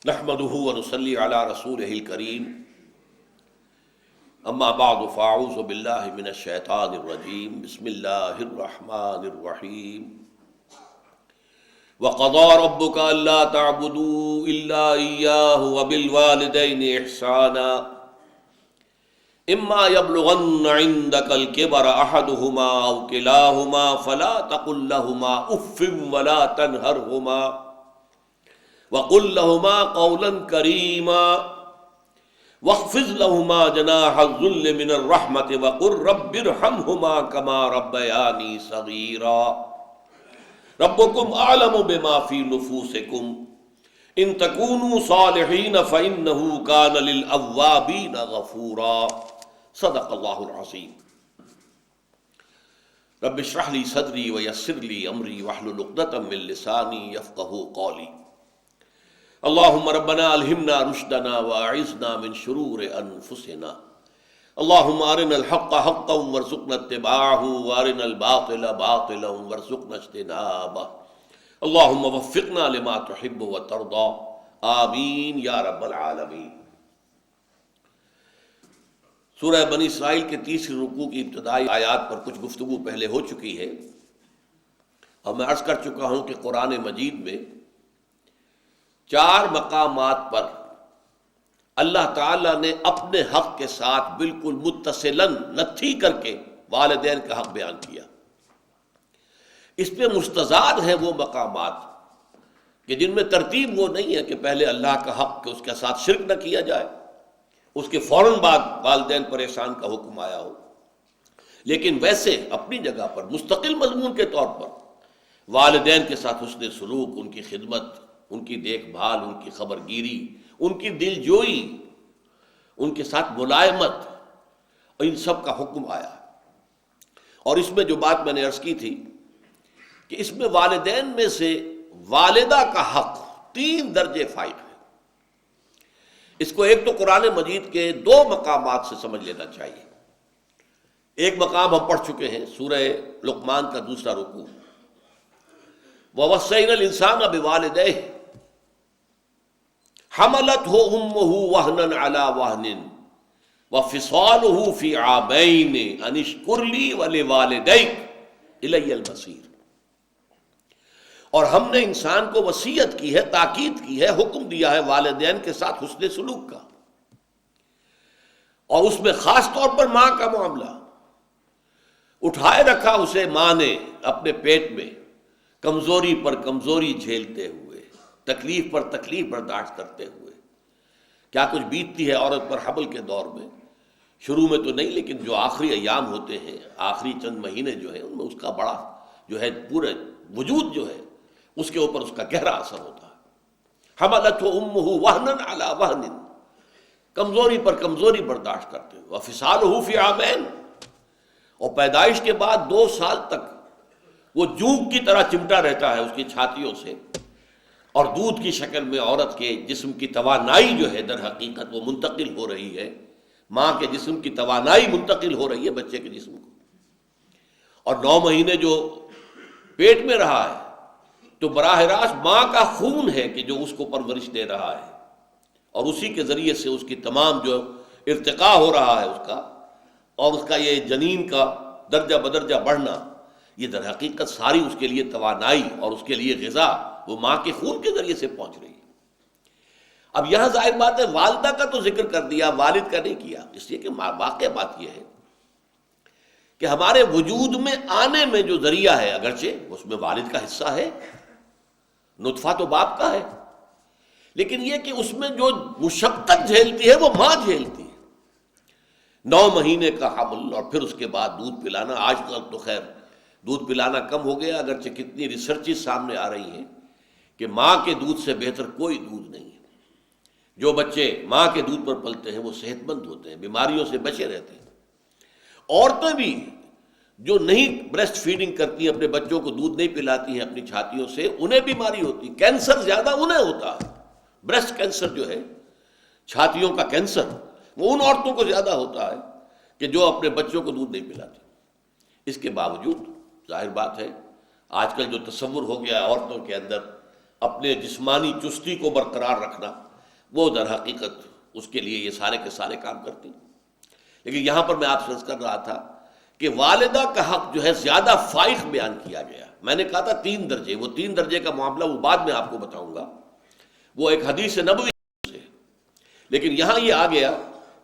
نحمده ونصلي على رسوله الكريم اما بعد فاعوذ بالله من الشیطان الرجیم بسم اللہ الرحمن الرحیم وقضى ربك الا تعبدوا الا اياه وبالوالدين احسانا اما يبلغن عندك الكبر احدهما او كلاهما فلا تقل لهما اف ولا تنهرهما وَقُلْ لَهُمَا قَوْلًا كَرِيمًا وَاخْفِضْ لَهُمَا جَنَاحَ الذُّلِّ مِنَ الرَّحْمَةِ وَقُلْ رَبِّ ارْحَمْهُمَا كَمَا رَبَّيَانِي صَغِيرًا رَبُّكُمْ أَعْلَمُ بِمَا فِي نُفُوسِكُمْ إِن تَكُونُوا صَالِحِينَ فَإِنَّهُ كَانَ لِلْأَوَّابِينَ غَفُورًا صدق اللہ العظیم رب اشرح لي صدری ويسر لي أمری واحلل عقدۃ من لسانی يفقهوا قولی اللهم ربنا الہمنا رشدنا واعذنا من شرور انفسنا اللهم ارنا الحق حقا وارزقنا اتباعه وارنا الباطل باطلا وارزقنا اجتنابه اللهم وفقنا لما تحب وترضى آمین یا رب العالمین۔ سورہ بنی اسرائیل کے تیسری رکوع کی ابتدائی آیات پر کچھ گفتگو پہلے ہو چکی ہے، اور میں عرض کر چکا ہوں کہ قرآن مجید میں 4 مقامات پر اللہ تعالیٰ نے اپنے حق کے ساتھ بالکل متصلاً نتھی کر کے والدین کا حق بیان کیا۔ اس پہ مستزاد ہیں وہ مقامات کہ جن میں ترتیب وہ نہیں ہے کہ پہلے اللہ کا حق کہ اس کے ساتھ شرک نہ کیا جائے، اس کے فوراً بعد والدین پر احسان کا حکم آیا ہو، لیکن ویسے اپنی جگہ پر مستقل مضمون کے طور پر والدین کے ساتھ حسن سلوک، ان کی خدمت، ان کی دیکھ بھال، ان کی خبر گیری، ان کی دل جوئی، ان کے ساتھ ملائمت، ان سب کا حکم آیا۔ اور اس میں جو بات میں نے عرض کی تھی کہ اس میں والدین میں سے والدہ کا حق 3 درجے فائق ہے۔ اس کو ایک تو قرآن مجید کے 2 مقامات سے سمجھ لینا چاہیے۔ ایک مقام ہم پڑھ چکے ہیں، سورہ لقمان کا دوسرا رکوع، وَوَصَّيْنَا الْإِنسَانَ بِوَالِدَيْهِ حَمَلَتْهُ أُمُّهُ وَهْنًا عَلَى وَهْنٍ وَفِصَالُهُ فِي عَامَيْنِ أَنِ اشْكُرْ لِي وَلِوَالِدَيْكَ إِلَيَّ الْمَصِيرُ۔ اور ہم نے انسان کو وصیت کی ہے، تاکید کی ہے، حکم دیا ہے والدین کے ساتھ حسن سلوک کا، اور اس میں خاص طور پر ماں کا معاملہ۔ اٹھائے رکھا اسے ماں نے اپنے پیٹ میں، کمزوری پر کمزوری جھیلتے ہوئے، تکلیف پر تکلیف برداشت کرتے ہوئے۔ کیا کچھ بیتتی ہے عورت پر حمل کے دور میں، شروع میں تو نہیں، لیکن جو آخری ایام ہوتے ہیں، آخری چند مہینے جو ہیں، ان میں اس کا بڑا جو ہے پورے وجود جو ہے اس کے اوپر اس کا گہرا اثر ہوتا ہے۔ حملتہ امہ وہنا علی وہن، کمزوری پر کمزوری برداشت کرتے ہوئے، وفصالہ فی عامین، اور پیدائش کے بعد 2 سال تک وہ جونک کی طرح چمٹا رہتا ہے اس کی چھاتیوں سے، اور دودھ کی شکل میں عورت کے جسم کی توانائی جو ہے در حقیقت وہ منتقل ہو رہی ہے، ماں کے جسم کی توانائی منتقل ہو رہی ہے بچے کے جسم کو۔ اور 9 مہینے جو پیٹ میں رہا ہے تو براہ راست ماں کا خون ہے کہ جو اس کو پرورش دے رہا ہے، اور اسی کے ذریعے سے اس کی تمام جو ارتقاء ہو رہا ہے اس کا، اور اس کا یہ جنین کا درجہ بدرجہ بڑھنا، یہ در حقیقت ساری اس کے لیے توانائی اور اس کے لیے غذا وہ ماں کے خون کے ذریعے سے پہنچ رہی ہے۔ اب یہاں ظاہر بات ہے والدہ کا تو ذکر کر دیا، والد کا نہیں کیا، اس لیے کہ واقع بات یہ ہے کہ ہمارے وجود میں آنے میں جو ذریعہ ہے، اگرچہ اس میں والد کا حصہ ہے، نطفہ تو باپ کا ہے، لیکن یہ کہ اس میں جو مشقت جھیلتی ہے وہ ماں جھیلتی ہے۔ 9 مہینے کا حمل، اور پھر اس کے بعد دودھ پلانا۔ آج کل تو خیر دودھ پلانا کم ہو گیا، اگرچہ کتنی ریسرچز سامنے آ رہی ہیں کہ ماں کے دودھ سے بہتر کوئی دودھ نہیں ہے۔ جو بچے ماں کے دودھ پر پلتے ہیں وہ صحت مند ہوتے ہیں، بیماریوں سے بچے رہتے ہیں۔ عورتیں بھی جو نہیں بریسٹ فیڈنگ کرتی ہیں، اپنے بچوں کو دودھ نہیں پلاتی ہیں اپنی چھاتیوں سے، انہیں بیماری ہوتی ہے، کینسر زیادہ انہیں ہوتا ہے۔ بریسٹ کینسر جو ہے، چھاتیوں کا کینسر، وہ ان عورتوں کو زیادہ ہوتا ہے کہ جو اپنے بچوں کو دودھ نہیں پلاتی۔ اس کے باوجود ظاہر بات ہے آج کل جو تصور ہو گیا ہے عورتوں کے اندر اپنے جسمانی چستی کو برقرار رکھنا، وہ در حقیقت اس کے لیے یہ سارے کے سارے کام کرتی. لیکن یہاں پر میں آپ سے عرض کر رہا تھا کہ والدہ کا حق جو ہے زیادہ فائق بیان کیا گیا. میں نے کہا تھا 3 درجے، وہ 3 درجے کا معاملہ وہ بعد میں آپ کو بتاؤں گا، وہ ایک حدیث نبوی سے. لیکن یہاں یہ آ گیا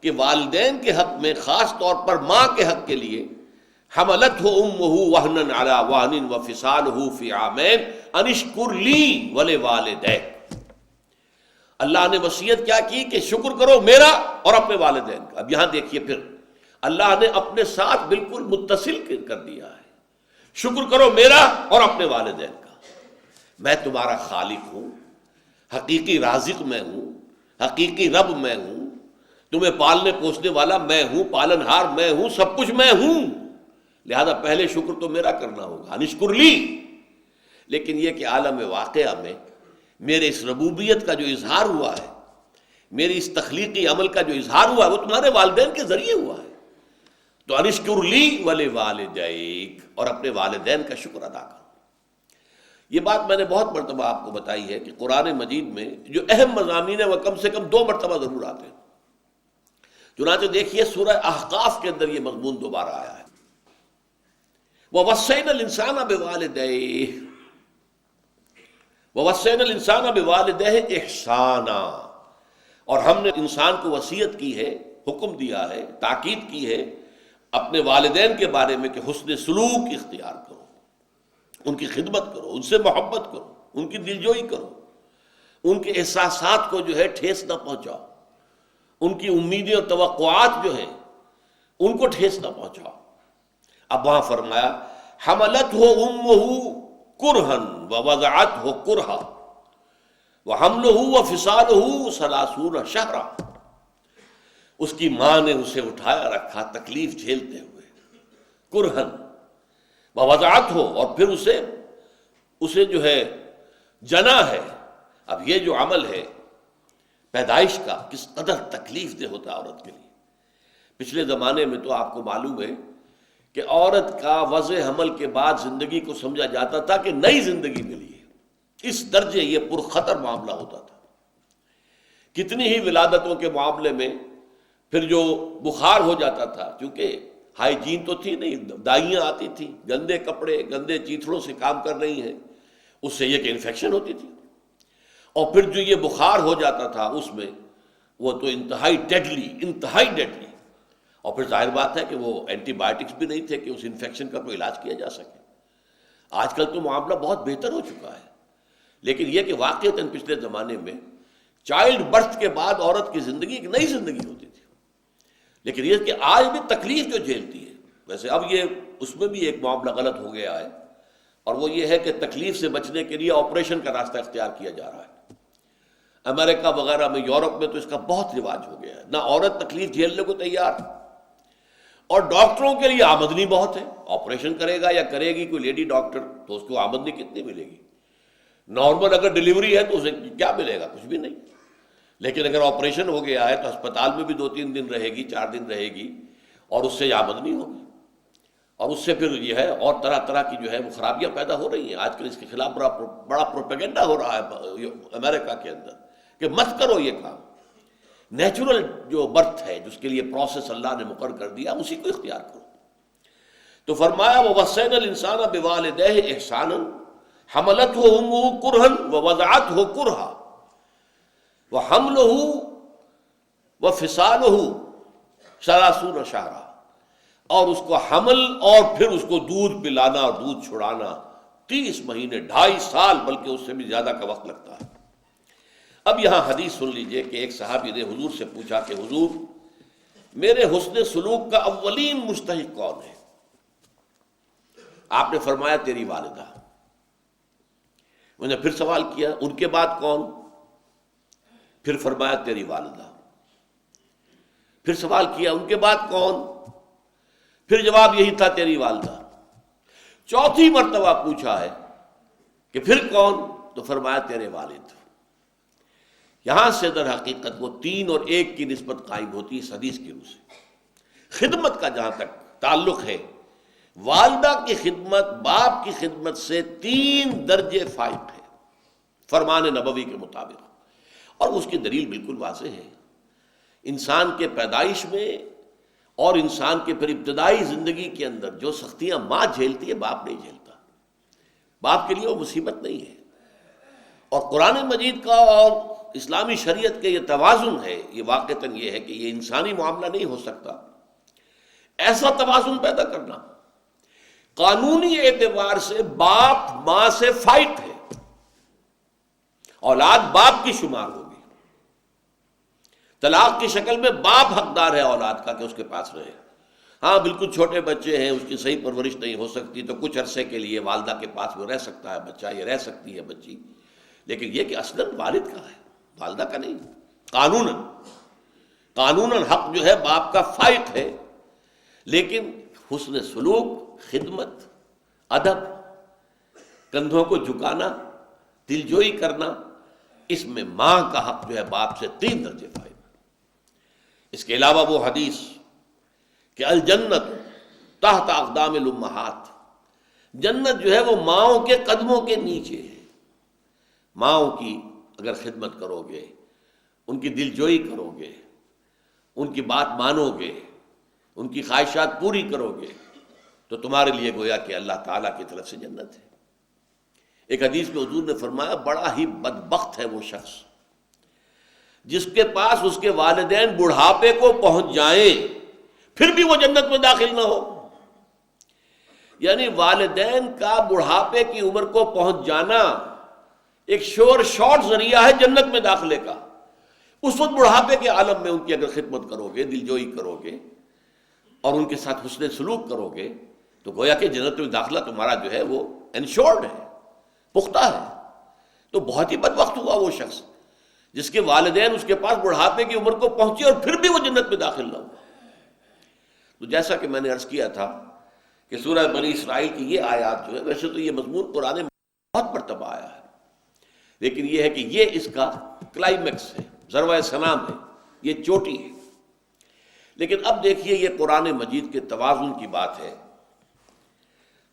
کہ والدین کے حق میں، خاص طور پر ماں کے حق کے لیے، حملتہ امہ وہنا علی وہن وفصالہ فی عامین ان اشکر لی ولوالدیک. اللہ نے وصیت کیا کی کہ شکر کرو میرا اور اپنے والدین کا. اب یہاں دیکھیے پھر اللہ نے اپنے ساتھ بالکل متصل کر دیا ہے. شکر کرو میرا اور اپنے والدین کا. میں تمہارا خالق ہوں، حقیقی رازق میں ہوں، حقیقی رب میں ہوں، تمہیں پالنے پوسنے والا میں ہوں، پالنہار میں ہوں، سب کچھ میں ہوں. لہذا پہلے شکر تو میرا کرنا ہوگا، نشکر لی. لیکن یہ کہ عالم واقعہ میں میرے اس ربوبیت کا جو اظہار ہوا ہے، میری اس تخلیقی عمل کا جو اظہار ہوا ہے، وہ تمہارے والدین کے ذریعے ہوا ہے. تو انشکر لی ولوالدیک، اور اپنے والدین کا شکر ادا کرو. یہ بات میں نے بہت مرتبہ آپ کو بتائی ہے کہ قرآن مجید میں جو اہم مضامین ہیں وہ کم سے کم 2 مرتبہ ضرور آتے ہیں. چنانچہ دیکھیے سورہ احقاف کے اندر یہ مضمون دوبارہ آیا ہے. وَوَصَّيْنَا الْإِنسَانَ بِوَالِدَيْهِ وَوَصَّيْنَا الْإِنسَانَ بِوَالِدَيْهِ إِحْسَانًا، اور ہم نے انسان کو وصیت کی ہے، حکم دیا ہے، تاکید کی ہے اپنے والدین کے بارے میں کہ حسن سلوک اختیار کرو، ان کی خدمت کرو، ان سے محبت کرو، ان کی دلجوئی کرو، ان کے احساسات کو جو ہے ٹھیس نہ پہنچاؤ، ان کی امیدیں اور توقعات جو ہیں ان کو ٹھیس نہ پہنچاؤ. اب وہاں فرمایا حملتہ امہ کرہن ووضعتہ کرہا وحملہ وفصالہ 30 شہرا. اس کی ماں نے اسے اٹھایا رکھا تکلیف جھیلتے ہوئے، کرہن ووضعتہ، اور پھر اسے جو ہے جنا ہے. اب یہ جو عمل ہے پیدائش کا کس قدر تکلیف دہ ہوتا ہے عورت کے لیے. پچھلے زمانے میں تو آپ کو معلوم ہے کہ عورت کا وضع حمل کے بعد زندگی کو سمجھا جاتا تھا کہ نئی زندگی ملی ہے. اس درجے یہ پرخطر معاملہ ہوتا تھا. کتنی ہی ولادتوں کے معاملے میں پھر جو بخار ہو جاتا تھا، کیونکہ ہائیجین تو تھی نہیں، دائیاں آتی تھیں، گندے کپڑے گندے چیتھڑوں سے کام کر رہی ہیں، اس سے یہ کہ انفیکشن ہوتی تھی. اور پھر جو یہ بخار ہو جاتا تھا اس میں وہ تو انتہائی ڈیڈلی. اور پھر ظاہر بات ہے کہ وہ اینٹی بایوٹکس بھی نہیں تھے کہ اس انفیکشن کا کوئی علاج کیا جا سکے. آج کل تو معاملہ بہت بہتر ہو چکا ہے، لیکن یہ کہ واقعتاً پچھلے زمانے میں چائلڈ برتھ کے بعد عورت کی زندگی ایک نئی زندگی ہوتی تھی. لیکن یہ کہ آج بھی تکلیف جو جھیلتی ہے، ویسے اب یہ اس میں بھی ایک معاملہ غلط ہو گیا ہے، اور وہ یہ ہے کہ تکلیف سے بچنے کے لیے آپریشن کا راستہ اختیار کیا جا رہا ہے. امریکہ وغیرہ میں، یورپ میں تو اس کا بہت رواج ہو گیا ہے. نہ عورت تکلیف جھیلنے کو تیار، اور ڈاکٹروں کے لیے آمدنی بہت ہے. آپریشن کرے گا یا کرے گی کوئی لیڈی ڈاکٹر تو اس کو آمدنی کتنی ملے گی؟ نارمل اگر ڈیلیوری ہے تو اسے کیا ملے گا؟ کچھ بھی نہیں. لیکن اگر آپریشن ہو گیا ہے تو ہسپتال میں بھی 2-3 دن رہے گی، 4 دن رہے گی، اور اس سے آمدنی ہوگی. اور اس سے پھر یہ ہے اور طرح طرح کی جو ہے وہ خرابیاں پیدا ہو رہی ہیں. آج کل اس کے خلاف بڑا پروپیگنڈا ہو رہا ہے امریکہ کے اندر کہ مت کرو یہ کام. نیچرل جو برتھ ہے، جس کے لیے پروسیس اللہ نے مقرر کر دیا، اسی کو اختیار کرو. تو فرمایا وَوَصَّيْنَا الْإِنسَانَ بِوَالِدَيْهِ إِحْسَانًا حَمَلَتْهُ أُمُّهُ كُرْهًا وَوَضَعَتْهُ كُرْهًا وَحَمْلُهُ وَفِصَالُهُ 30 شهرًا، اور اس کو حمل اور پھر اس کو دودھ پلانا اور دودھ چھڑانا 30 مہینے، 2.5 سال، بلکہ اس سے بھی زیادہ کا وقت لگتا ہے. اب یہاں حدیث سن لیجئے کہ ایک صحابی نے حضور سے پوچھا کہ حضور، میرے حسن سلوک کا اولین مستحق کون ہے؟ آپ نے فرمایا تیری والدہ. انہوں نے پھر سوال کیا ان کے بعد کون؟ پھر فرمایا تیری والدہ. پھر سوال کیا ان کے بعد کون؟ پھر جواب یہی تھا تیری والدہ. چوتھی مرتبہ پوچھا ہے کہ پھر کون؟ تو فرمایا تیرے والد. یہاں سے در حقیقت وہ 3 اور 1 کی نسبت قائم ہوتی ہے اس حدیث کی روح سے. خدمت کا جہاں تک تعلق ہے، والدہ کی خدمت باپ کی خدمت سے 3 درجے فائق ہے فرمان نبوی کے مطابق. اور اس کی دلیل بالکل واضح ہے. انسان کے پیدائش میں اور انسان کے پھر ابتدائی زندگی کے اندر جو سختیاں ماں جھیلتی ہے باپ نہیں جھیلتا. باپ کے لیے وہ مصیبت نہیں ہے. اور قرآن مجید کا اور اسلامی شریعت کے یہ توازن ہے، یہ واقعتاً یہ ہے کہ یہ انسانی معاملہ نہیں ہو سکتا. ایسا توازن پیدا کرنا قانونی اعتبار سے باپ ماں سے فائٹ ہے. اولاد باپ کی شمار ہوگی. طلاق کی شکل میں باپ حقدار ہے اولاد کا کہ اس کے پاس رہے. ہاں بالکل چھوٹے بچے ہیں، اس کی صحیح پرورش نہیں ہو سکتی تو کچھ عرصے کے لیے والدہ کے پاس وہ رہ سکتا ہے بچہ، یہ رہ سکتی ہے بچی، لیکن یہ کہ اصلاً والد کا ہے، والدہ کا نہیں. قانوناً حق جو ہے باپ کا فائق ہے، لیکن حسن سلوک، خدمت، ادب، کندھوں کو جھکانا، دلجوئی کرنا، اس میں ماں کا حق جو ہے باپ سے 3 درجے فائدہ. اس کے علاوہ وہ حدیث کہ الجنت تحت اقدام الامہات، جنت جو ہے وہ ماؤں کے قدموں کے نیچے ہے. ماؤں کی اگر خدمت کرو گے، ان کی دلجوئی کرو گے، ان کی بات مانو گے، ان کی خواہشات پوری کرو گے، تو تمہارے لیے گویا کہ اللہ تعالیٰ کی طرف سے جنت ہے. ایک حدیث میں حضور نے فرمایا بڑا ہی بدبخت ہے وہ شخص جس کے پاس اس کے والدین بڑھاپے کو پہنچ جائیں پھر بھی وہ جنت میں داخل نہ ہو. یعنی والدین کا بڑھاپے کی عمر کو پہنچ جانا ایک شور شارٹ ذریعہ ہے جنت میں داخلے کا. اس وقت بڑھاپے کے عالم میں ان کی اگر خدمت کرو گے، دلجوئی کرو گے اور ان کے ساتھ حسن سلوک کرو گے تو گویا کہ جنت میں داخلہ تمہارا جو ہے وہ انشورڈ ہے، پختہ ہے. تو بہت ہی بدبخت ہوا وہ شخص جس کے والدین اس کے پاس بڑھاپے کی عمر کو پہنچے اور پھر بھی وہ جنت میں داخل نہ ہوا. تو جیسا کہ میں نے عرض کیا تھا کہ سورہ بنی اسرائیل کی یہ آیات جو ہے، ویسے تو یہ مضمون قرآن میں بہت مرتبہ آیا ہے، لیکن یہ ہے کہ یہ اس کا کلائمیکس ہے، ذروہ سلام ہے، یہ چوٹی ہے. لیکن اب دیکھیے یہ قرآن مجید کے توازن کی بات ہے.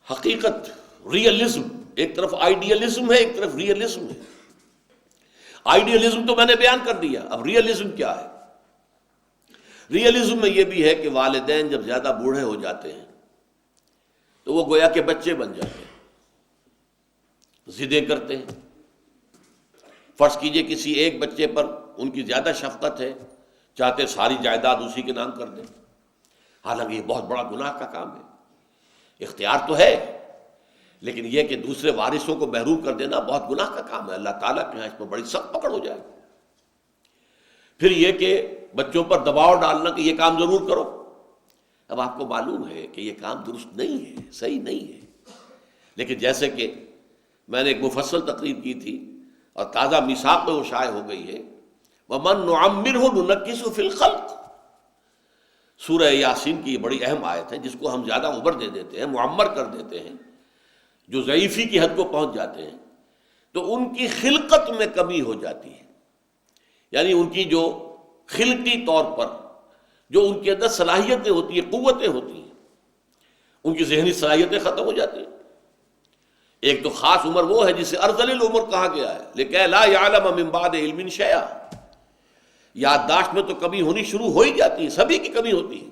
حقیقت، ریئلزم، ایک طرف آئیڈیلزم ہے، ایک طرف ریئلزم ہے. آئیڈیلزم تو میں نے بیان کر دیا، اب ریئلزم کیا ہے؟ ریئلزم میں یہ بھی ہے کہ والدین جب زیادہ بوڑھے ہو جاتے ہیں تو وہ گویا کہ بچے بن جاتے ہیں، ضدیں کرتے ہیں. فرض کیجئے کسی ایک بچے پر ان کی زیادہ شفقت ہے، چاہتے ساری جائیداد اسی کے نام کر دیں، حالانکہ یہ بہت بڑا گناہ کا کام ہے. اختیار تو ہے لیکن یہ کہ دوسرے وارثوں کو محروم کر دینا بہت گناہ کا کام ہے. اللہ تعالیٰ کے ہاں اس پر بڑی سخت پکڑ ہو جائے. پھر یہ کہ بچوں پر دباؤ ڈالنا کہ یہ کام ضرور کرو. اب آپ کو معلوم ہے کہ یہ کام درست نہیں ہے، صحیح نہیں ہے، لیکن جیسے کہ میں نے ایک مفصل تقریر کی تھی اور تازہ میثاق میں وہ شائع ہو گئی ہے، وَمَن نُعَمِّرْهُ نُنَكِّسُ فِي الْخَلْقِ. سورہ یاسین کی یہ بڑی اہم آیت ہے جس کو ہم زیادہ عمر دے دیتے ہیں، معمر کر دیتے ہیں، جو ضعیفی کی حد کو پہنچ جاتے ہیں تو ان کی خلقت میں کمی ہو جاتی ہے. یعنی ان کی جو خلقی طور پر جو ان کے اندر صلاحیتیں ہوتی ہیں، قوتیں ہوتی ہیں، ان کی ذہنی صلاحیتیں ختم ہو جاتی ہیں. ایک تو خاص عمر وہ ہے جسے ارذل العمر کہا گیا ہے، لکہ لا یعلم من بعد علم شیئا. یادداشت میں تو کمی ہونی شروع ہو ہی جاتی ہے، سبھی کی کمی ہوتی ہے.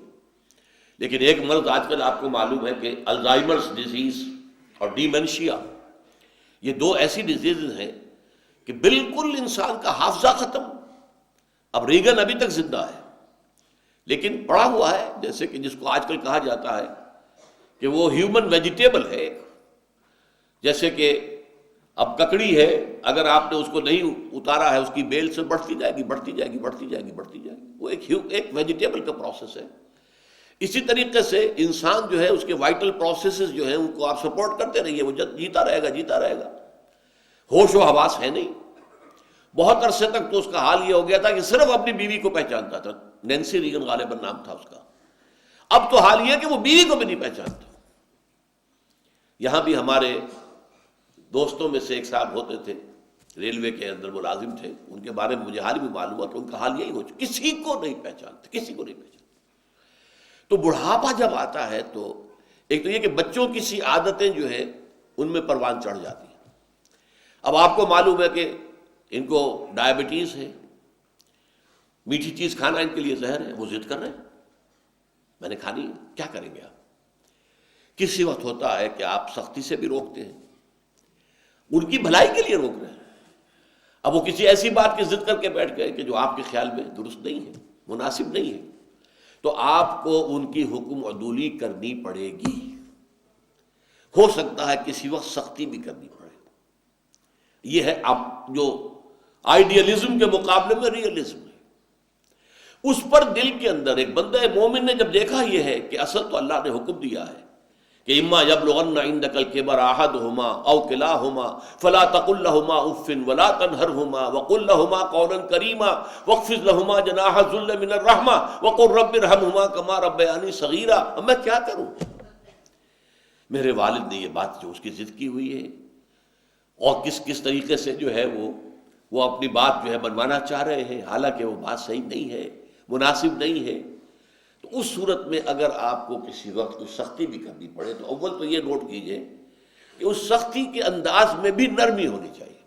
لیکن ایک مرض آج کل آپ کو معلوم ہے کہ الزائمرز ڈیزیز اور ڈیمنشیا، یہ 2 ایسی ڈیزیز ہیں کہ بالکل انسان کا حافظہ ختم. اب ریگن ابھی تک زندہ ہے لیکن پڑا ہوا ہے، جیسے کہ جس کو آج کل کہا جاتا ہے کہ وہ ہیومن ویجیٹیبل ہے. جیسے کہ اب ککڑی ہے، اگر آپ نے اس کو نہیں اتارا ہے اس کی بیل سے بڑھتی جائے گی، بڑھتی جائے گی، بڑھتی جائے گی، بڑھتی جائے گی. وہ ایک ویجیٹیبل کا پروسیس ہے. اسی طریقے سے انسان جو ہے اس کے وائٹل پروسیسز جو ہیں ان کو آپ سپورٹ کرتے رہیے، وہ جیتا رہے گا، جیتا رہے گا. ہوش و حواس ہے نہیں. بہت عرصے تک تو اس کا حال یہ ہو گیا تھا کہ صرف اپنی بیوی کو پہچانتا تھا. نینسی ریگن غالباً نام تھا اس کا. اب تو حال یہ ہے کہ وہ بیوی کو بھی نہیں پہچانتا. یہاں بھی ہمارے دوستوں میں سے ایک صاحب ہوتے تھے، ریلوے کے اندر ملازم تھے، ان کے بارے میں مجھے حال بھی معلوم ہوا کہ ان کا حال یہی ہو چکا، کسی کو نہیں پہچانتے، کسی کو نہیں پہچانتے. تو بڑھاپا جب آتا ہے تو ایک تو یہ کہ بچوں کی سی عادتیں جو ہیں ان میں پروان چڑھ جاتی ہیں. اب آپ کو معلوم ہے کہ ان کو ڈائبٹیز ہے، میٹھی چیز کھانا ان کے لیے زہر ہے، وہ ضد کر رہے ہیں میں نے کھانی ہے، کیا کریں گے آپ؟ کسی وقت ہوتا ہے کہ آپ سختی سے بھی روکتے ہیں، ان کی بھلائی کے لیے روک رہے ہیں، اب وہ کسی ایسی بات کی ضد کر کے بیٹھ گئے کہ جو آپ کے خیال میں درست نہیں ہے، مناسب نہیں ہے، تو آپ کو ان کی حکم عدولی کرنی پڑے گی۔ ہو سکتا ہے کسی وقت سختی بھی کرنی پڑے۔ یہ ہے اب جو آئیڈیالزم کے مقابلے میں ریئلزم ہے، اس پر دل کے اندر ایک بندہ مومن نے جب دیکھا یہ ہے کہ اصل تو اللہ نے حکم دیا ہے کہ اما یبلغن عندک الکبر احدہما او کلاہما فلا تقل لہما اف ولا تنہرہما وقل لہما قولا کریما واخفض لہما جناح الذل من الرحمہ وقل رب ارحمہما کما ربیانی صغیرا۔ اب میں کیا کروں؟ میرے والد نے یہ بات جو اس کی ضد کی ہوئی ہے، اور کس طریقے سے جو ہے وہ اپنی بات جو ہے منوانا چاہ رہے ہیں، حالانکہ وہ بات صحیح نہیں ہے، مناسب نہیں ہے، تو اس صورت میں اگر آپ کو کسی وقت کوئی سختی بھی کرنی پڑے تو اول تو یہ نوٹ کیجئے کہ اس سختی کے انداز میں بھی نرمی ہونی چاہیے۔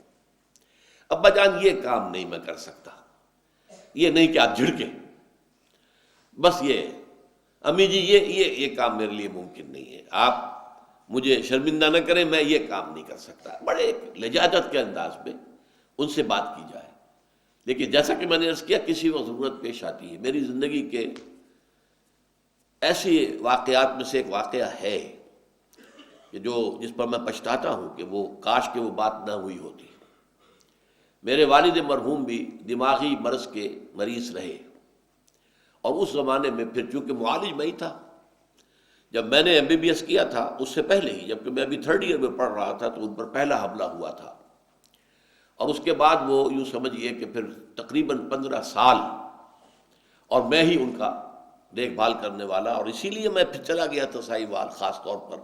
ابا جان یہ کام نہیں میں کر سکتا، یہ نہیں کہ آپ جھڑکیں، بس یہ امی جی یہ کام میرے لیے ممکن نہیں ہے، آپ مجھے شرمندہ نہ کریں، میں یہ کام نہیں کر سکتا، بڑے ایک لجاجت کے انداز میں ان سے بات کی جائے۔ لیکن جیسا کہ میں نے عرض کیا کسی وقت ضرورت پیش آتی ہے۔ میری زندگی کے ایسے واقعات میں سے ایک واقعہ ہے کہ جس پر میں پچھتاتا ہوں کہ وہ کاش کہ وہ بات نہ ہوئی ہوتی۔ میرے والد مرحوم بھی دماغی مرض کے مریض رہے، اور اس زمانے میں پھر چونکہ معالج میں ہی تھا، جب میں نے MBBS کیا تھا اس سے پہلے ہی، جبکہ میں ابھی 3rd ایئر میں پڑھ رہا تھا، تو ان پر پہلا حملہ ہوا تھا، اور اس کے بعد وہ یوں سمجھئے کہ پھر تقریباً 15 سال اور میں ہی ان کا دیکھ بھال کرنے والا، اور اسی لیے میں پھر چلا گیا تھا ساہیوال خاص طور پر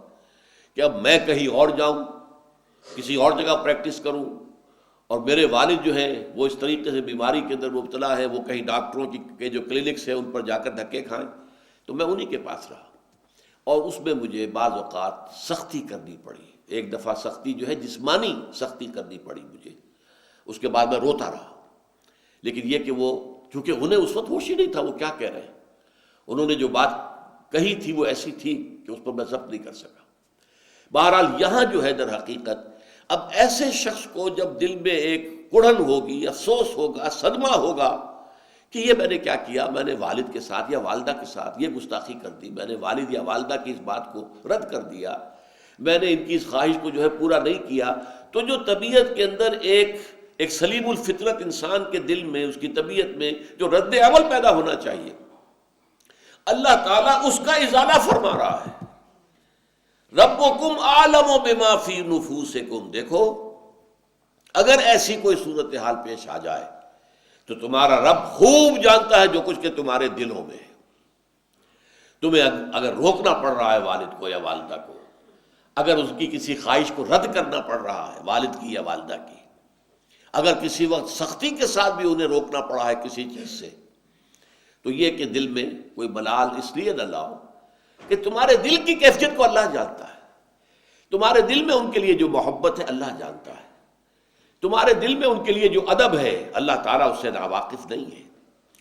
کہ اب میں کہیں اور جاؤں، کسی اور جگہ پریکٹس کروں، اور میرے والد جو ہیں وہ اس طریقے سے بیماری کے اندر مبتلا ہے، وہ کہیں ڈاکٹروں کے جو کلینکس ہیں ان پر جا کر دھکے کھائیں، تو میں انہی کے پاس رہا، اور اس میں مجھے بعض اوقات سختی کرنی پڑی۔ ایک دفعہ سختی جو ہے جسمانی سختی کرنی پڑی مجھے، اس کے بعد میں روتا رہا، لیکن یہ کہ وہ چونکہ انہیں اس وقت ہوش ہی نہیں تھا وہ کیا کہہ رہے ہیں، انہوں نے جو بات کہی تھی وہ ایسی تھی کہ اس پر میں ضبط نہیں کر سکا۔ بہرحال یہاں جو ہے در حقیقت اب ایسے شخص کو جب دل میں ایک کڑھن ہوگی، افسوس ہوگا، صدمہ ہوگا کہ یہ میں نے کیا کیا، میں نے والد کے ساتھ یا والدہ کے ساتھ یہ گستاخی کر دی، میں نے والد یا والدہ کی اس بات کو رد کر دیا، میں نے ان کی اس خواہش کو جو ہے پورا نہیں کیا، تو جو طبیعت کے اندر ایک سلیم الفطرت انسان کے دل میں، اس کی طبیعت میں جو رد عمل پیدا ہونا چاہیے، اللہ تعالیٰ اس کا ازالہ فرما رہا ہے۔ ربکم اعلم بما فی نفوسکم، دیکھو اگر ایسی کوئی صورتحال پیش آ جائے تو تمہارا رب خوب جانتا ہے جو کچھ کہ تمہارے دلوں میں ہے۔ تمہیں اگر روکنا پڑ رہا ہے والد کو یا والدہ کو، اگر اس کی کسی خواہش کو رد کرنا پڑ رہا ہے والد کی یا والدہ کی، اگر کسی وقت سختی کے ساتھ بھی انہیں روکنا پڑا ہے کسی چیز سے، تو یہ کہ دل میں کوئی ملال اس لیے نہ لاؤ کہ تمہارے دل کی کیفیت کو اللہ جانتا ہے، تمہارے دل میں ان کے لیے جو محبت ہے اللہ جانتا ہے، تمہارے دل میں ان کے لیے جو ادب ہے اللہ تعالیٰ اس سے ناواقف نہیں ہے۔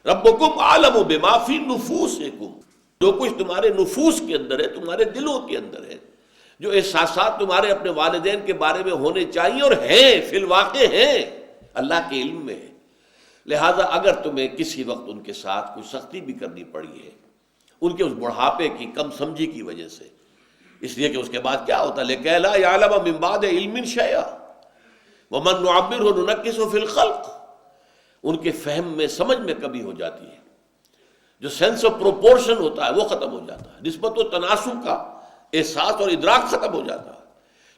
ربکم اعلم بما فی نفوسکم، جو کچھ تمہارے نفوس کے اندر ہے، تمہارے دلوں کے اندر ہے، جو احساسات تمہارے اپنے والدین کے بارے میں ہونے چاہیے اور ہیں، فی الواقع ہیں، اللہ کے علم میں ہے۔ لہٰذا اگر تمہیں کسی وقت ان کے ساتھ کوئی سختی بھی کرنی پڑی ہے، ان کے اس بڑھاپے کی کم سمجھی کی وجہ سے، اس لیے کہ اس کے بعد کیا ہوتا ہے، لِكَيْ لَا يَعْلَمَ مِن بَعْدِ عِلْمٍ شَيْئًا وَمَن نُعَمِّرْهُ نُنَكِّسُهُ فِي الْخَلْقِ، ان کے فہم میں، سمجھ میں کمی ہو جاتی ہے، جو سینس آف پروپورشن ہوتا ہے وہ ختم ہو جاتا ہے، نسبت و تناسب کا احساس اور ادراک ختم ہو جاتا ہے۔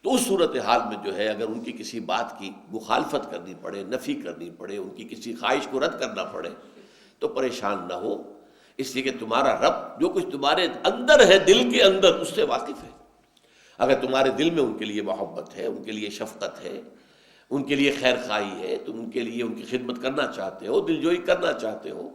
تو اس صورتحال میں جو ہے اگر ان کی کسی بات کی مخالفت کرنی پڑے، نفی کرنی پڑے، ان کی کسی خواہش کو رد کرنا پڑے تو پریشان نہ ہو، اس لیے کہ تمہارا رب جو کچھ تمہارے اندر ہے، دل کے اندر، اس سے واقف ہے۔ اگر تمہارے دل میں ان کے لیے محبت ہے، ان کے لیے شفقت ہے، ان کے لیے خیر خواہی ہے، تم ان کے لیے ان کی خدمت کرنا چاہتے ہو، دلجوئی کرنا چاہتے ہو،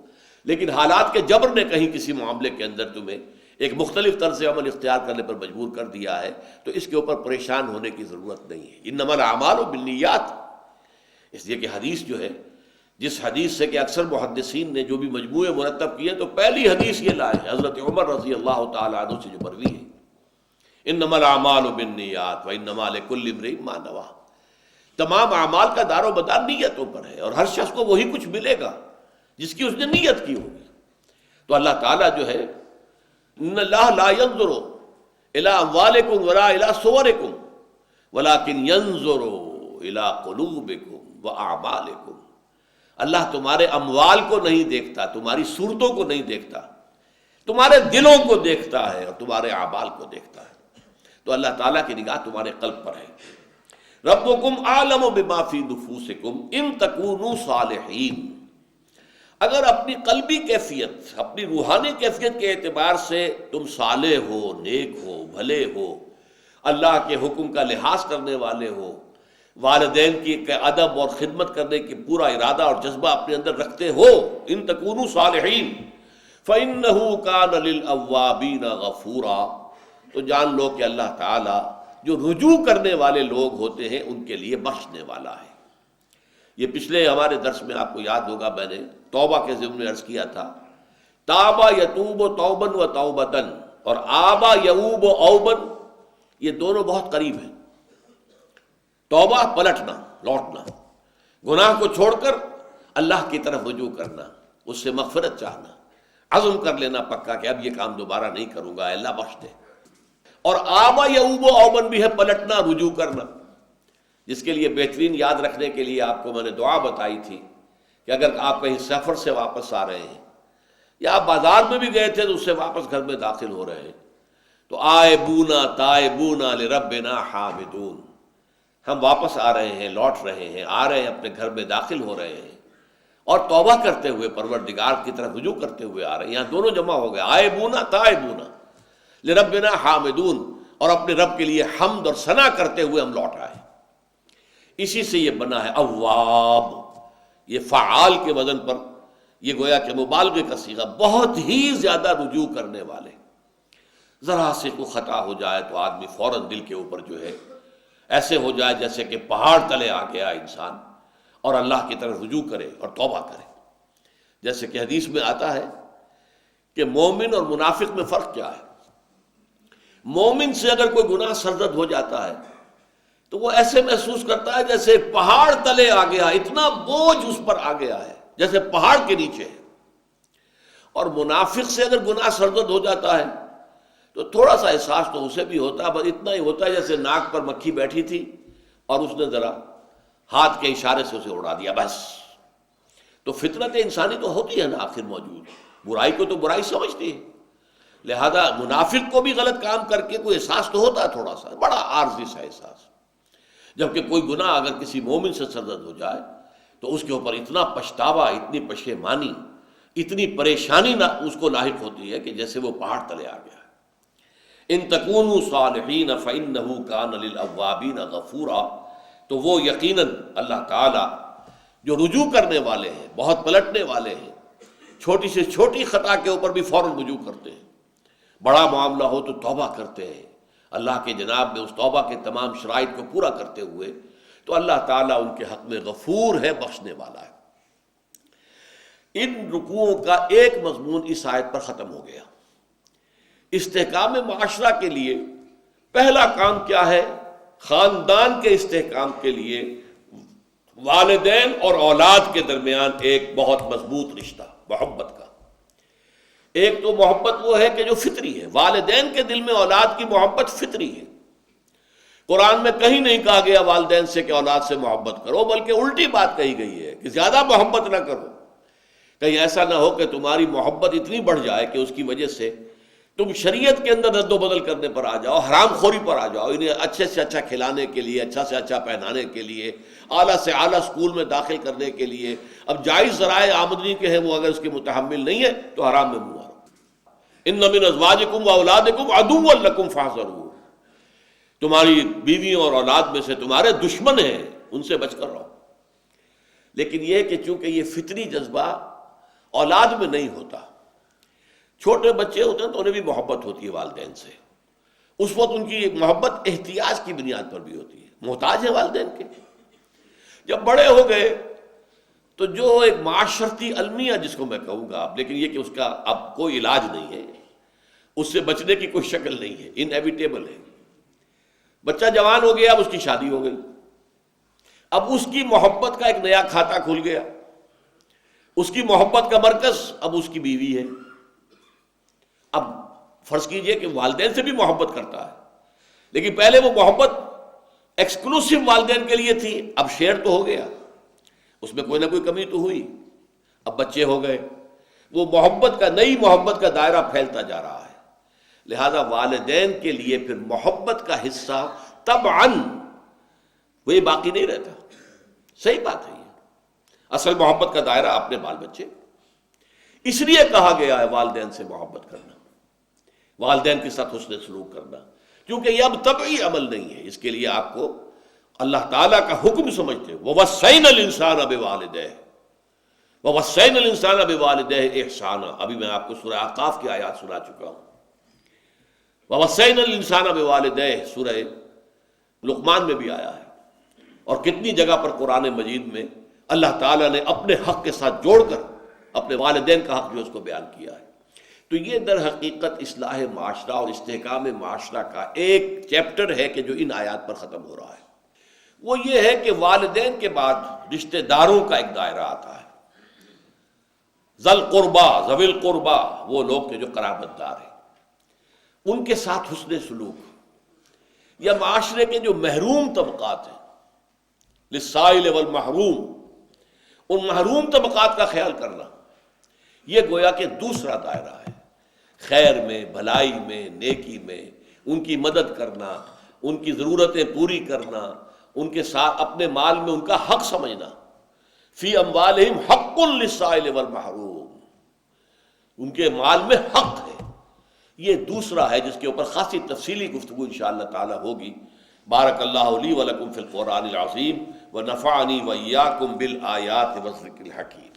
لیکن حالات کے جبر نے کہیں کسی معاملے کے اندر تمہیں ایک مختلف طرز عمل اختیار کرنے پر مجبور کر دیا ہے، تو اس کے اوپر پریشان ہونے کی ضرورت نہیں ہے۔ انما الاعمال بالنیات، اس لیے کہ حدیث جو ہے جس حدیث سے کہ اکثر محدثین نے جو بھی مجموعے مرتب کیے تو پہلی حدیث یہ لائے حضرت عمر رضی اللہ تعالیٰ عنہ سے جو مروی ہے، انما الاعمال بالنیات وانما لکل امرئ ما نویٰ، تمام اعمال کا دار و مدار نیتوں پر ہے، اور ہر شخص کو وہی کچھ ملے گا جس کی اس نے نیت کی ہوگی۔ تو اللہ تعالیٰ جو ہے ان اللہ لا ينظر الى اموالکم ولا الى صورکم ولکن ينظر الى قلوبکم واعمالکم، اللہ تمہارے اموال کو نہیں دیکھتا، تمہاری صورتوں کو نہیں دیکھتا، تمہارے دلوں کو دیکھتا ہے اور تمہارے اعمال کو دیکھتا ہے۔ تو اللہ تعالیٰ کی نگاہ تمہارے قلب پر ہے۔ ربکم اعلم بما فی نفوسکم ان تکونوا صالحین، اگر اپنی قلبی کیفیت، اپنی روحانی کیفیت کے اعتبار سے تم صالح ہو، نیک ہو، بھلے ہو، اللہ کے حکم کا لحاظ کرنے والے ہو، والدین کی ادب اور خدمت کرنے کی پورا ارادہ اور جذبہ اپنے اندر رکھتے ہو، ان تکونوا صالحین فإنہ کان للأوابین غفورا، تو جان لو کہ اللہ تعالی جو رجوع کرنے والے لوگ ہوتے ہیں ان کے لیے بخشنے والا ہے۔ یہ پچھلے ہمارے درس میں آپ کو یاد ہوگا میں نے توبہ کے ضمن میں عرض کیا تھا، تابا یتوب توبن و توبتن، اور آبا یعوب و اوبن، یہ دونوں بہت قریب ہیں۔ توبہ پلٹنا، لوٹنا، گناہ کو چھوڑ کر اللہ کی طرف رجوع کرنا، اس سے مغفرت چاہنا، عزم کر لینا پکا کہ اب یہ کام دوبارہ نہیں کروں گا، اللہ بخش دے۔ اور آبا یعوب و اوبن بھی ہے پلٹنا، رجوع کرنا، جس کے لیے بہترین یاد رکھنے کے لیے آپ کو میں نے دعا بتائی تھی کہ اگر آپ کہیں سفر سے واپس آ رہے ہیں یا آپ بازار میں بھی گئے تھے تو اس سے واپس گھر میں داخل ہو رہے ہیں تو آئبونا تائبونا لربنا حامدون، ہم واپس آ رہے ہیں، لوٹ رہے ہیں، آ رہے ہیں، اپنے گھر میں داخل ہو رہے ہیں اور توبہ کرتے ہوئے پروردگار کی طرف رجوع کرتے ہوئے آ رہے ہیں۔ یہاں دونوں جمع ہو گئے، آئبونا تائبونا لربنا حامدون، اور اپنے رب کے لیے حمد اور ثنا کرتے ہوئے ہم لوٹ آئے۔ اسی سے یہ بنا ہے اواب، یہ فعال کے وزن پر، یہ گویا کہ مبالغے کا صیغہ، بہت ہی زیادہ رجوع کرنے والے۔ ذرا سے کوئی خطا ہو جائے تو آدمی فوراً دل کے اوپر جو ہے ایسے ہو جائے جیسے کہ پہاڑ تلے آ گیا انسان، اور اللہ کی طرف رجوع کرے اور توبہ کرے۔ جیسے کہ حدیث میں آتا ہے کہ مومن اور منافق میں فرق کیا ہے۔ مومن سے اگر کوئی گناہ سرزد ہو جاتا ہے تو وہ ایسے محسوس کرتا ہے جیسے پہاڑ تلے آ گیا، اتنا بوجھ اس پر آ گیا ہے جیسے پہاڑ کے نیچے ہے۔ اور منافق سے اگر گناہ سرزد ہو جاتا ہے تو تھوڑا سا احساس تو اسے بھی ہوتا ہے، بس اتنا ہی ہوتا ہے جیسے ناک پر مکھی بیٹھی تھی اور اس نے ذرا ہاتھ کے اشارے سے اسے اڑا دیا، بس۔ تو فطرت انسانی تو ہوتی ہے نا آخر موجود، برائی کو تو برائی سمجھتی ہے، لہذا منافق کو بھی غلط کام کر کے کوئی احساس تو ہوتا ہے، تھوڑا سا بڑا عارضی سا احساس۔ جبکہ کوئی گناہ اگر کسی مومن سے سرزد ہو جائے تو اس کے اوپر اتنا پچھتاوا، اتنی پشیمانی، اتنی پریشانی نہ اس کو لاحق ہوتی ہے کہ جیسے وہ پہاڑ تلے آ گیا ہے۔ ان تکونوا صالحین فإنہ کان للأوابین غفورا، تو وہ یقیناً اللہ تعالی جو رجوع کرنے والے ہیں، بہت پلٹنے والے ہیں، چھوٹی سے چھوٹی خطا کے اوپر بھی فوراً رجوع کرتے ہیں، بڑا معاملہ ہو تو توبہ کرتے ہیں اللہ کے جناب میں، اس توبہ کے تمام شرائط کو پورا کرتے ہوئے، تو اللہ تعالیٰ ان کے حق میں غفور ہے، بخشنے والا ہے۔ ان رکوعوں کا ایک مضمون اس آیت پر ختم ہو گیا۔ استحکام معاشرہ کے لیے پہلا کام کیا ہے؟ خاندان کے استحکام کے لیے والدین اور اولاد کے درمیان ایک بہت مضبوط رشتہ، محبت کا۔ ایک تو محبت وہ ہے کہ جو فطری ہے، والدین کے دل میں اولاد کی محبت فطری ہے۔ قرآن میں کہیں نہیں کہا گیا والدین سے کہ اولاد سے محبت کرو، بلکہ الٹی بات کہی گئی ہے کہ زیادہ محبت نہ کرو۔ کہیں ایسا نہ ہو کہ تمہاری محبت اتنی بڑھ جائے کہ اس کی وجہ سے تم شریعت کے اندر رد و بدل کرنے پر آ جاؤ، حرام خوری پر آ جاؤ، انہیں اچھے سے اچھا کھلانے کے لیے، اچھا سے اچھا پہنانے کے لیے، اعلیٰ سے اعلیٰ اسکول میں داخل کرنے کے لیے، اب جائز ذرائع آمدنی کے ہیں وہ اگر اس کے متحمل نہیں ہے تو حرام میں منہ مارو۔ ان من ازواجکم واولادکم عدوا لکم فاحذروہ، تمہاری بیویوں اور اولاد میں سے تمہارے دشمن ہیں، ان سے بچ کر رہو۔ لیکن یہ کہ چونکہ یہ فطری جذبہ اولاد میں نہیں ہوتا، چھوٹے بچے ہوتے ہیں تو انہیں بھی محبت ہوتی ہے والدین سے، اس وقت ان کی محبت احتیاج کی بنیاد پر بھی ہوتی ہے، محتاج ہے والدین کے۔ جب بڑے ہو گئے تو جو ایک معاشرتی المیہ جس کو میں کہوں گا اب، لیکن یہ کہ اس کا اب کوئی علاج نہیں ہے، اس سے بچنے کی کوئی شکل نہیں ہے، انیویٹیبل ہے۔ بچہ جوان ہو گیا، اب اس کی شادی ہو گئی، اب اس کی محبت کا ایک نیا کھاتا کھل گیا، اس کی محبت کا مرکز اب اس کی بیوی ہے۔ اب فرض کیجئے کہ والدین سے بھی محبت کرتا ہے، لیکن پہلے وہ محبت ایکسکلوسیو والدین کے لیے تھی، اب شیئر تو ہو گیا، اس میں کوئی نہ کوئی کمی تو ہوئی، اب بچے ہو گئے، وہ محبت کا، نئی محبت کا دائرہ پھیلتا جا رہا ہے۔ لہذا والدین کے لیے پھر محبت کا حصہ طبعاً وہی باقی نہیں رہتا۔ صحیح بات ہے، یہ اصل محبت کا دائرہ اپنے بال بچے، اس لیے کہا گیا ہے والدین سے محبت کرنا، والدین کے ساتھ حسن سلوک کرنا، کیونکہ یہ اب طبعی عمل نہیں ہے، اس کے لیے آپ کو اللہ تعالیٰ کا حکم سمجھتے ہو، وَوَصَّيْنَا الْإِنسَانَ بِوَالِدَيْهِ وَوَصَّيْنَا الْإِنسَانَ بِوَالِدَيْهِ إِحْسَانًا، ابھی میں آپ کو سورہ احقاف کی آیات سنا چکا ہوں۔ وَوَصَّيْنَا الْإِنسَانَ بِوَالِدَيْهِ سورہ لقمان میں بھی آیا ہے، اور کتنی جگہ پر قرآن مجید میں اللہ تعالیٰ نے اپنے حق کے ساتھ جوڑ کر اپنے والدین کا حق جو اس کو بیان کیا ہے۔ تو یہ در حقیقت اصلاح معاشرہ اور استحکام معاشرہ کا ایک چیپٹر ہے کہ جو ان آیات پر ختم ہو رہا ہے۔ وہ یہ ہے کہ والدین کے بعد رشتہ داروں کا ایک دائرہ آتا ہے، ذل قربا، ذوی القربا، وہ لوگ کہ جو قرابت دار ہیں، ان کے ساتھ حسن سلوک، یا معاشرے کے جو محروم طبقات ہیں، للسائل والمحروم، ان محروم طبقات کا خیال کرنا، یہ گویا کہ دوسرا دائرہ ہے۔ خیر میں، بھلائی میں، نیکی میں ان کی مدد کرنا، ان کی ضرورتیں پوری کرنا، ان کے ساتھ اپنے مال میں ان کا حق سمجھنا، فی اموالہم حق للسائل والمحروم، ان کے مال میں حق ہے۔ یہ دوسرا ہے جس کے اوپر خاصی تفصیلی گفتگو انشاءاللہ تعالی ہوگی۔ بارک اللہ لی ولکم فی القرآن العظیم ونفعنی وإیاکم بالآیات والذکر الحکیم۔